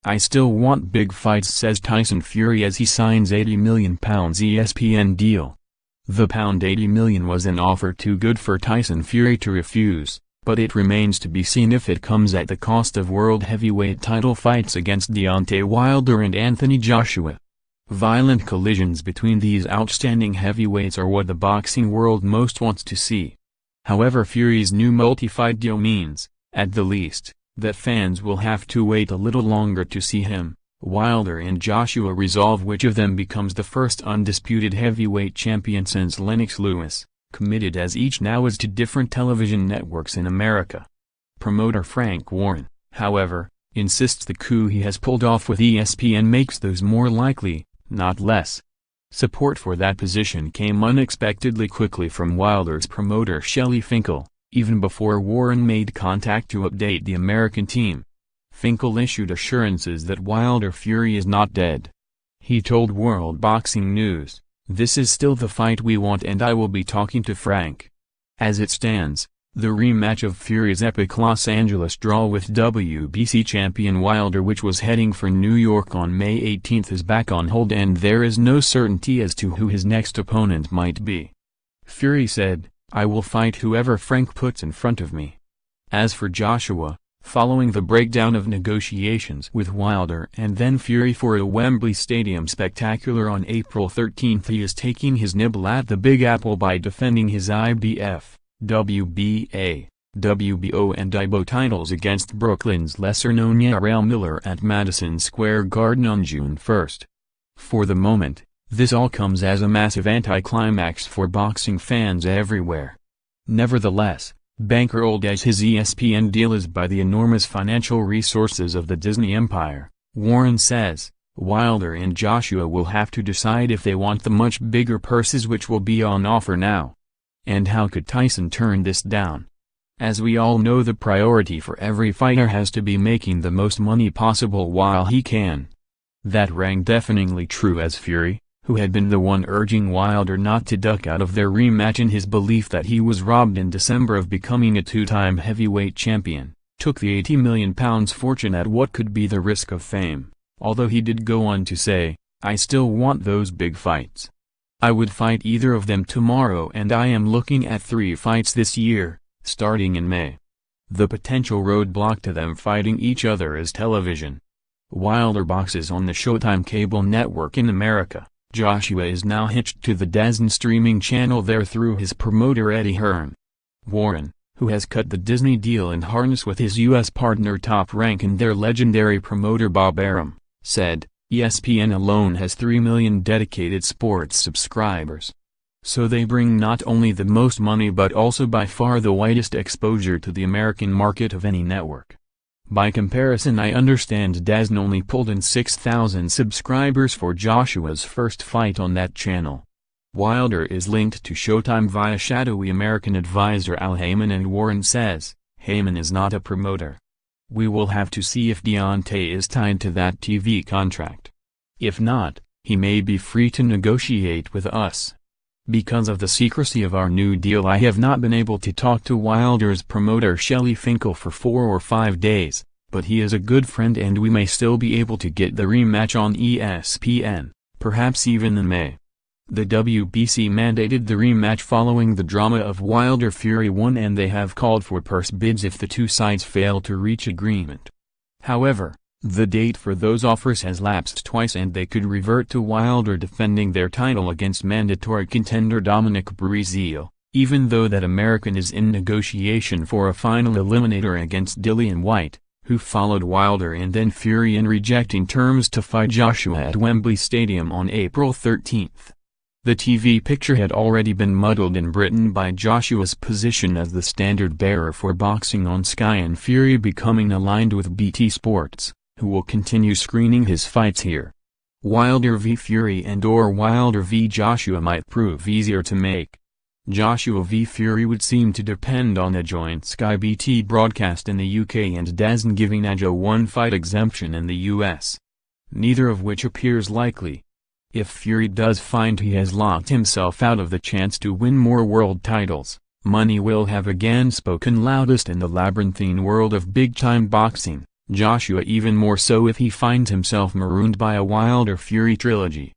"I still want big fights," says Tyson Fury as he signs £80 million ESPN deal. The £80 million was an offer too good for Tyson Fury to refuse, but it remains to be seen if it comes at the cost of world heavyweight title fights against Deontay Wilder and Anthony Joshua. Violent collisions between these outstanding heavyweights are what the boxing world most wants to see. However, Fury's new multi-fight deal means, at the least, that fans will have to wait a little longer to see him, Wilder and Joshua resolve which of them becomes the first undisputed heavyweight champion since Lennox Lewis, committed as each now is to different television networks in America. Promoter Frank Warren, however, insists the coup he has pulled off with ESPN makes those more likely, not less. Support for that position came unexpectedly quickly from Wilder's promoter Shelley Finkel, even before Warren made contact to update the American team. Finkel issued assurances that Wilder Fury is not dead. He told World Boxing News, "This is still the fight we want and I will be talking to Frank." As it stands, the rematch of Fury's epic Los Angeles draw with WBC champion Wilder, which was heading for New York on May 18, is back on hold and there is no certainty as to who his next opponent might be. Fury said, "I will fight whoever Frank puts in front of me." As for Joshua, following the breakdown of negotiations with Wilder and then Fury for a Wembley Stadium spectacular on April 13, he is taking his nibble at the Big Apple by defending his IBF, WBA, WBO and IBO titles against Brooklyn's lesser-known Jarrell Miller at Madison Square Garden on June 1. For the moment, this all comes as a massive anticlimax for boxing fans everywhere. Nevertheless, bankrolled as his ESPN deal is by the enormous financial resources of the Disney empire, Warren says, Wilder and Joshua will have to decide if they want the much bigger purses which will be on offer now. And how could Tyson turn this down? As we all know, the priority for every fighter has to be making the most money possible while he can. That rang deafeningly true as Fury, who had been the one urging Wilder not to duck out of their rematch in his belief that he was robbed in December of becoming a two-time heavyweight champion, took the £80 million fortune at what could be the risk of fame, although he did go on to say, "I still want those big fights. I would fight either of them tomorrow and I am looking at 3 fights this year, starting in May." The potential roadblock to them fighting each other is television. Wilder boxes on the Showtime cable network in America. Joshua is now hitched to the DAZN streaming channel there through his promoter Eddie Hearn. Warren, who has cut the Disney deal and harnessed with his U.S. partner Top Rank and their legendary promoter Bob Arum, said, ESPN alone has 3 million dedicated sports subscribers. So they bring not only the most money but also by far the widest exposure to the American market of any network. By comparison, I understand DAZN only pulled in 6,000 subscribers for Joshua's first fight on that channel. Wilder is linked to Showtime via shadowy American advisor Al Heyman, and Warren says, Heyman is not a promoter. We will have to see if Deontay is tied to that TV contract. If not, he may be free to negotiate with us. Because of the secrecy of our new deal, I have not been able to talk to Wilder's promoter Shelley Finkel for 4 or 5 days, but he is a good friend and we may still be able to get the rematch on ESPN, perhaps even in May. The WBC mandated the rematch following the drama of Wilder Fury 1, and they have called for purse bids if the two sides fail to reach agreement. However, the date for those offers has lapsed twice and they could revert to Wilder defending their title against mandatory contender Dominic Breazeale, even though that American is in negotiation for a final eliminator against Dillian Whyte, who followed Wilder and then Fury in rejecting terms to fight Joshua at Wembley Stadium on April 13. The TV picture had already been muddled in Britain by Joshua's position as the standard bearer for boxing on Sky and Fury becoming aligned with BT Sports, who will continue screening his fights here. Wilder v Fury and/or Wilder v Joshua might prove easier to make. Joshua v Fury would seem to depend on a joint Sky BT broadcast in the UK and DAZN giving a one-fight exemption in the US. Neither of which appears likely. If Fury does find he has locked himself out of the chance to win more world titles, money will have again spoken loudest in the labyrinthine world of big-time boxing. Joshua even more so if he finds himself marooned by a Wilder Fury trilogy.